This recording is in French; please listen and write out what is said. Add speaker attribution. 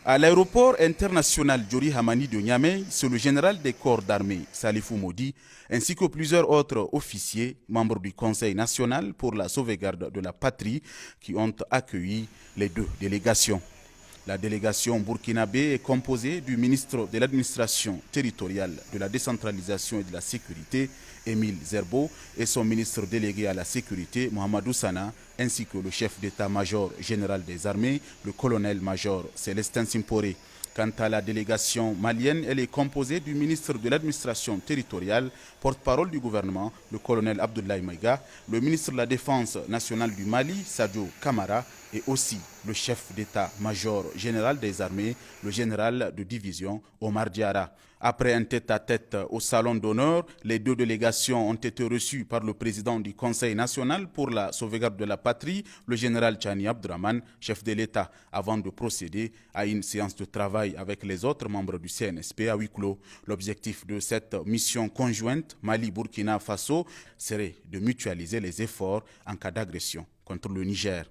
Speaker 1: À l'aéroport international Djori Hamani de Niamey, c'est le général des corps d'armée Salifou Modi ainsi que plusieurs autres officiers, membres du Conseil national pour la sauvegarde de la patrie, qui ont accueilli les deux délégations. La délégation burkinabé est composée du ministre de l'administration territoriale, de la décentralisation et de la sécurité, Émile Zerbo, et son ministre délégué à la sécurité, Mohamedou Sana, ainsi que le chef d'état-major général des armées, le colonel-major Célestin Simporé. Quant à la délégation malienne, elle est composée du ministre de l'administration territoriale, porte-parole du gouvernement, le colonel Abdoulaye Maïga, le ministre de la Défense nationale du Mali, Sadio Kamara, et aussi le chef d'état-major général des armées, le général de division Omar Diarra. Après un tête-à-tête au salon d'honneur, les deux délégations ont été reçues par le président du Conseil national pour la sauvegarde de la patrie, le général Tchani Abdraman, chef de l'État, avant de procéder à une séance de travail avec les autres membres du CNSP à huis clos. L'objectif de cette mission conjointe Mali-Burkina Faso serait de mutualiser les efforts en cas d'agression contre le Niger.